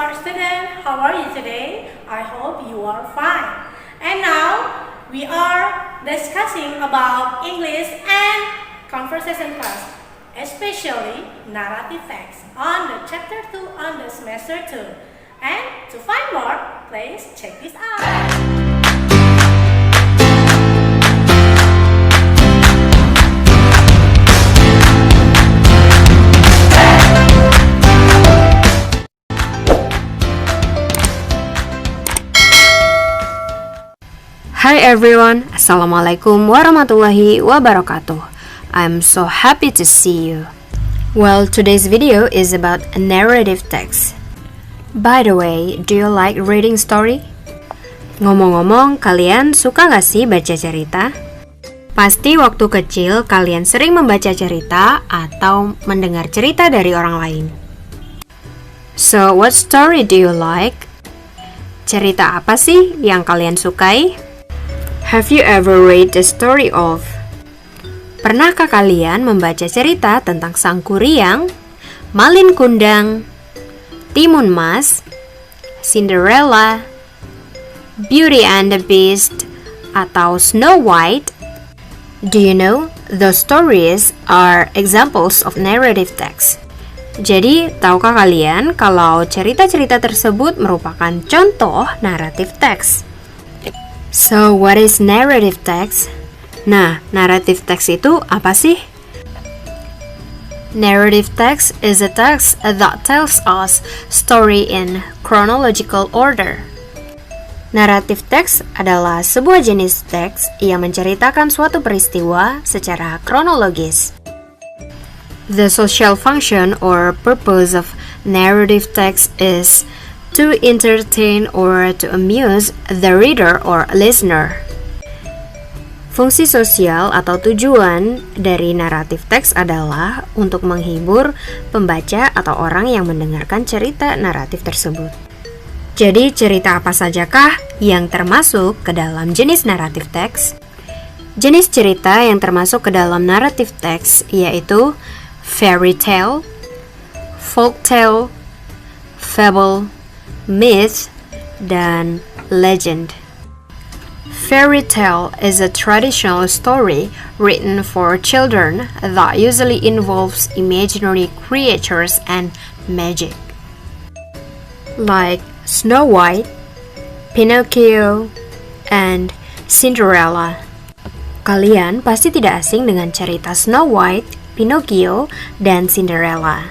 smart student, how are you today? I hope you are fine. And now we are discussing about English and conversation class, especially narrative text on the chapter 2 on the semester 2. And to find more, please check this out. Hi everyone, Assalamualaikum warahmatullahi wabarakatuh. I'm so happy to see you. Well, today's video is about a narrative text. By the way, do you like reading story? Ngomong-ngomong, kalian suka gak sih baca cerita? Pasti waktu kecil kalian sering membaca cerita atau mendengar cerita dari orang lain. So, what story do you like? Cerita apa sih yang kalian sukai? Have you ever read the story of? Pernahkah kalian membaca cerita tentang Sang Kuryang, Malin Kundang, Timun Mas, Cinderella, Beauty and the Beast, atau Snow White? Do you know, those stories are examples of narrative text. Jadi, tahukah kalian kalau cerita-cerita tersebut merupakan contoh naratif teks? So, what is narrative text? Nah, narrative text itu apa sih? Narrative text is a text that tells us story in chronological order. Narrative text adalah sebuah jenis teks yang menceritakan suatu peristiwa secara kronologis. The social function or purpose of narrative text is to entertain or to amuse the reader or listener. Fungsi sosial atau tujuan dari naratif teks adalah untuk menghibur pembaca atau orang yang mendengarkan cerita naratif tersebut. Jadi, cerita apa sajakah yang termasuk ke dalam jenis naratif teks? Jenis cerita yang termasuk ke dalam naratif teks yaitu fairy tale, folk tale, fable, myth, dan legend. Fairy tale is a traditional story written for children that usually involves imaginary creatures and magic. Like Snow White, Pinocchio, and Cinderella. Kalian pasti tidak asing dengan cerita Snow White, Pinocchio, dan Cinderella.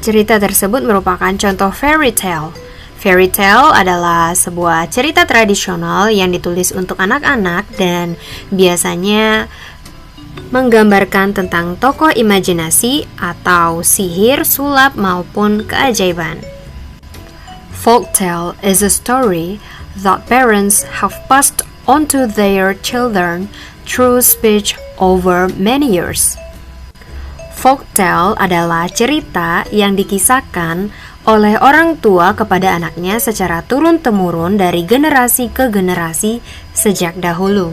Cerita tersebut merupakan contoh fairy tale. Fairy tale adalah sebuah cerita tradisional yang ditulis untuk anak-anak dan biasanya menggambarkan tentang tokoh imajinasi atau sihir, sulap, maupun keajaiban. Folk tale is a story that parents have passed on to their children through speech over many years. Folk tale adalah cerita yang dikisahkan oleh orang tua kepada anaknya secara turun-temurun dari generasi ke generasi sejak dahulu.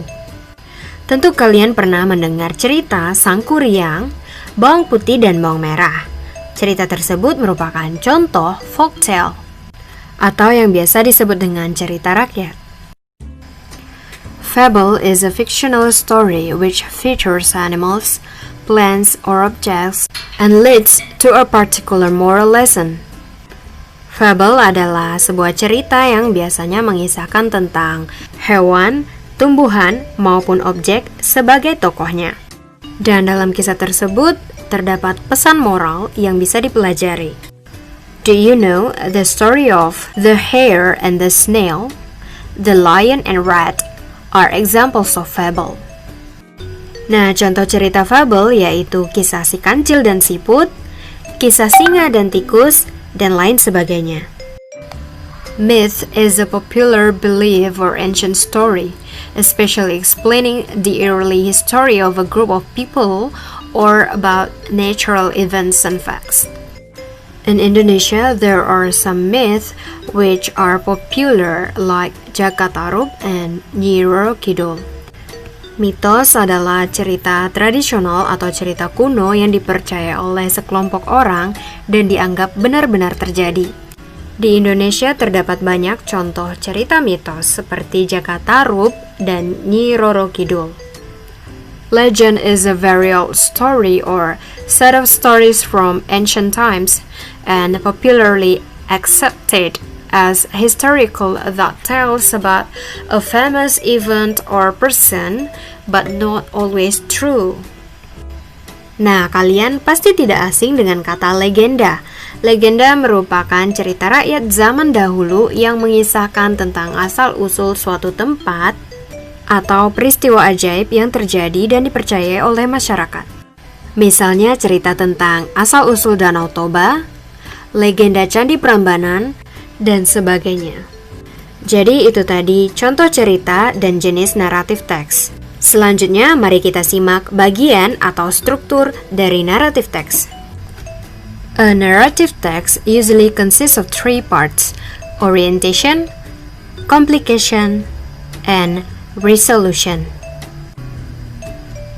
Tentu kalian pernah mendengar cerita Sang Kuryang, Bawang Putih dan Bawang Merah. Cerita tersebut merupakan contoh folk tale atau yang biasa disebut dengan cerita rakyat. Fable is a fictional story which features animals, plants, or objects and leads to a particular moral lesson. Fable adalah sebuah cerita yang biasanya mengisahkan tentang hewan, tumbuhan, maupun objek sebagai tokohnya. Dan dalam kisah tersebut, terdapat pesan moral yang bisa dipelajari. Do you know the story of the hare and the snail? The lion and rat are examples of fable. Nah, contoh cerita fable yaitu kisah si kancil dan siput, kisah singa dan tikus, dan lain sebagainya. Myth is a popular belief or ancient story, especially explaining the early history of a group of people or about natural events and facts. In Indonesia, there are some myths which are popular like Jakatarub and Nyi Roro Kidul. Mitos adalah cerita tradisional atau cerita kuno yang dipercaya oleh sekelompok orang dan dianggap benar-benar terjadi. Di Indonesia terdapat banyak contoh cerita mitos seperti Jaka Tarub dan Nyi Roro Kidul. Legend is a very old story or set of stories from ancient times and popularly accepted as historical that tells about a famous event or person, but not always true. Nah, kalian pasti tidak asing dengan kata legenda. Legenda merupakan cerita rakyat zaman dahulu yang mengisahkan tentang asal-usul suatu tempat atau peristiwa ajaib yang terjadi dan dipercayai oleh masyarakat. Misalnya cerita tentang asal-usul Danau Toba, legenda Candi Prambanan, dan sebagainya. Jadi itu tadi contoh cerita dan jenis naratif teks. Selanjutnya mari kita simak bagian atau struktur dari naratif teks. A narrative text usually consists of three parts: orientation, complication, and resolution.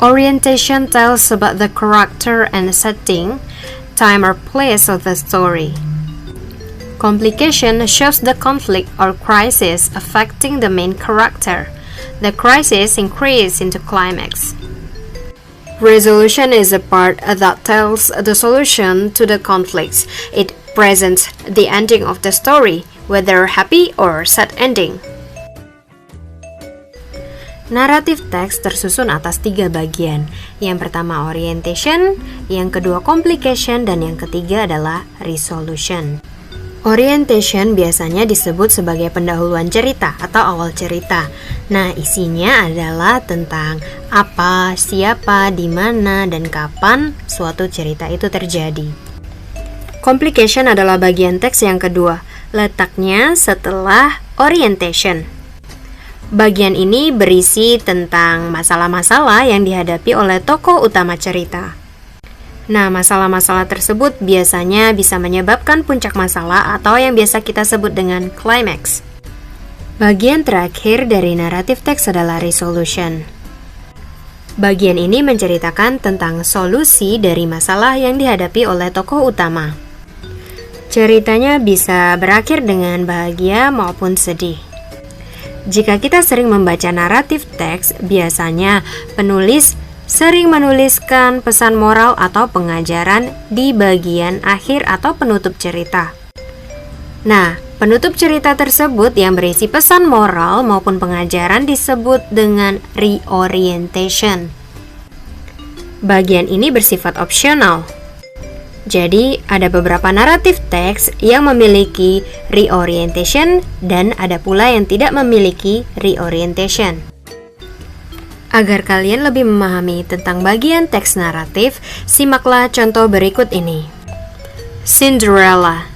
Orientation tells about the character and setting, time or place of the story. Complication shows the conflict or crisis affecting the main character. The crisis increases into climax. Resolution is a part that tells the solution to the conflicts. It presents the ending of the story, whether happy or sad ending. Naratif teks tersusun atas 3 bagian. Yang pertama orientation, yang kedua complication, dan yang ketiga adalah resolution. Orientation biasanya disebut sebagai pendahuluan cerita atau awal cerita. Nah, isinya adalah tentang apa, siapa, di mana, dan kapan suatu cerita itu terjadi. Complication adalah bagian teks yang kedua, letaknya setelah orientation. Bagian ini berisi tentang masalah-masalah yang dihadapi oleh tokoh utama cerita. Nah, masalah-masalah tersebut biasanya bisa menyebabkan puncak masalah atau yang biasa kita sebut dengan climax. Bagian terakhir dari naratif teks adalah resolution. Bagian ini menceritakan tentang solusi dari masalah yang dihadapi oleh tokoh utama. Ceritanya bisa berakhir dengan bahagia maupun sedih. Jika kita sering membaca naratif teks, biasanya penulis sering menuliskan pesan moral atau pengajaran di bagian akhir atau penutup cerita. Nah, penutup cerita tersebut yang berisi pesan moral maupun pengajaran disebut dengan reorientation. Bagian ini bersifat opsional. Jadi, ada beberapa naratif teks yang memiliki reorientation dan ada pula yang tidak memiliki reorientation. Agar kalian lebih memahami tentang bagian teks naratif, simaklah contoh berikut ini. Cinderella.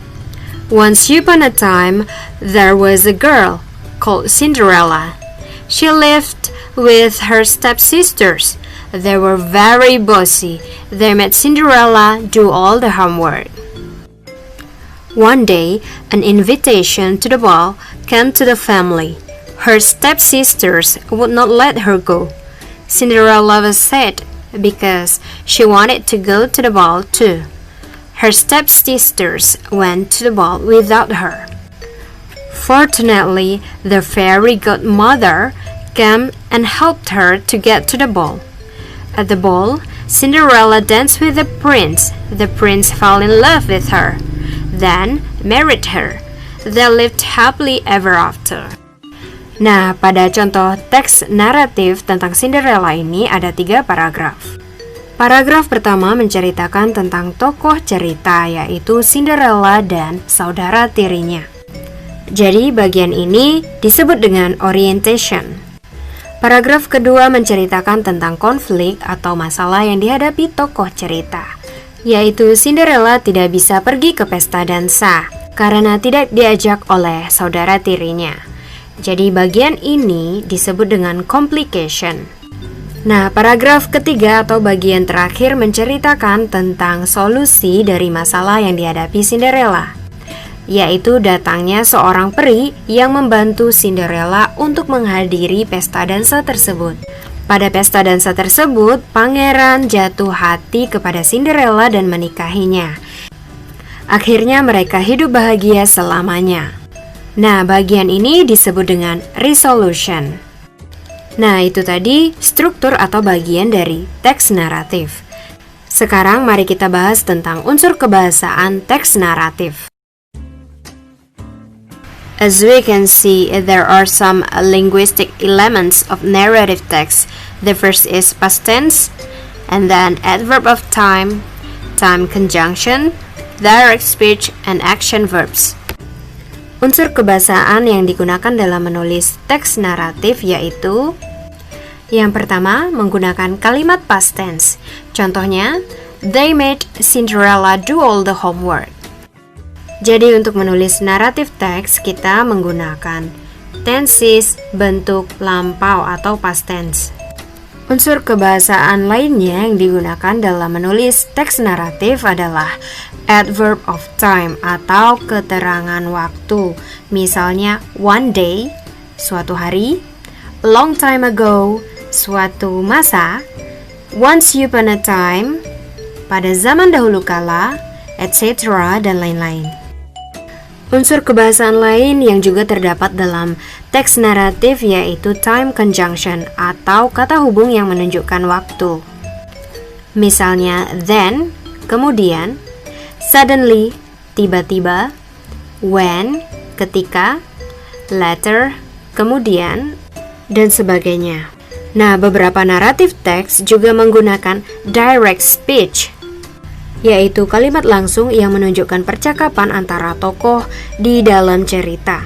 Once upon a time, there was a girl called Cinderella. She lived with her stepsisters. They were very bossy. They made Cinderella do all the homework. One day, an invitation to the ball came to the family. Her stepsisters would not let her go. Cinderella was sad because she wanted to go to the ball too. Her stepsisters went to the ball without her. Fortunately, the fairy godmother came and helped her to get to the ball. At the ball, Cinderella danced with the prince. The prince fell in love with her, then married her. They lived happily ever after. Nah, pada contoh teks naratif tentang Cinderella ini ada 3 paragraf. Paragraf pertama menceritakan tentang tokoh cerita, yaitu Cinderella dan saudara tirinya. Jadi bagian ini disebut dengan orientation. Paragraf kedua menceritakan tentang konflik atau masalah yang dihadapi tokoh cerita, yaitu Cinderella tidak bisa pergi ke pesta dansa karena tidak diajak oleh saudara tirinya. Jadi bagian ini disebut dengan complication. Nah, paragraf ketiga atau bagian terakhir menceritakan tentang solusi dari masalah yang dihadapi Cinderella, yaitu datangnya seorang peri yang membantu Cinderella untuk menghadiri pesta dansa tersebut. Pada pesta dansa tersebut, pangeran jatuh hati kepada Cinderella dan menikahinya. Akhirnya mereka hidup bahagia selamanya. Nah, bagian ini disebut dengan resolution. Nah, itu tadi struktur atau bagian dari teks naratif. Sekarang mari kita bahas tentang unsur kebahasaan teks naratif. As we can see, there are some linguistic elements of narrative text. The first is past tense, and then adverb of time, time conjunction, direct speech, and action verbs. Unsur kebahasaan yang digunakan dalam menulis teks naratif yaitu yang pertama, menggunakan kalimat past tense. Contohnya, they made Cinderella do all the homework. Jadi untuk menulis naratif teks, kita menggunakan tenses bentuk lampau atau past tense. Unsur kebahasaan lainnya yang digunakan dalam menulis teks naratif adalah adverb of time atau keterangan waktu. Misalnya one day, suatu hari, a long time ago, suatu masa, once upon a time, pada zaman dahulu kala, etc. dan lain-lain. Unsur kebahasaan lain yang juga terdapat dalam teks naratif yaitu time conjunction atau kata hubung yang menunjukkan waktu. Misalnya then, kemudian, suddenly, tiba-tiba, when, ketika, later, kemudian, dan sebagainya. Nah, beberapa naratif teks juga menggunakan direct speech, yaitu kalimat langsung yang menunjukkan percakapan antara tokoh di dalam cerita.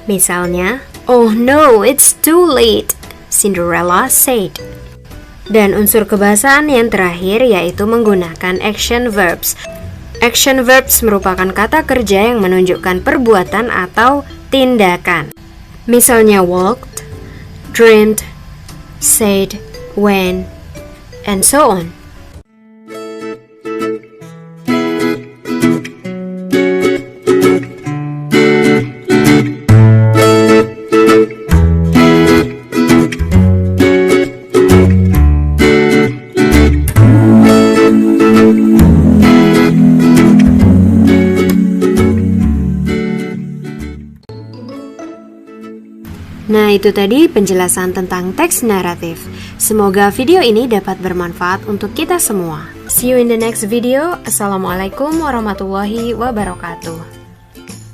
Misalnya, oh no, it's too late, Cinderella said. Dan unsur kebahasaan yang terakhir yaitu menggunakan action verbs. Action verbs merupakan kata kerja yang menunjukkan perbuatan atau tindakan. Misalnya walked, dreamed, said, when, and so on. Nah, itu tadi penjelasan tentang teks naratif. Semoga video ini dapat bermanfaat untuk kita semua. See you in the next video. Assalamualaikum warahmatullahi wabarakatuh.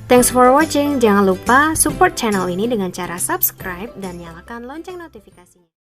Thanks for watching. Jangan lupa support channel ini dengan cara subscribe dan nyalakan lonceng notifikasinya.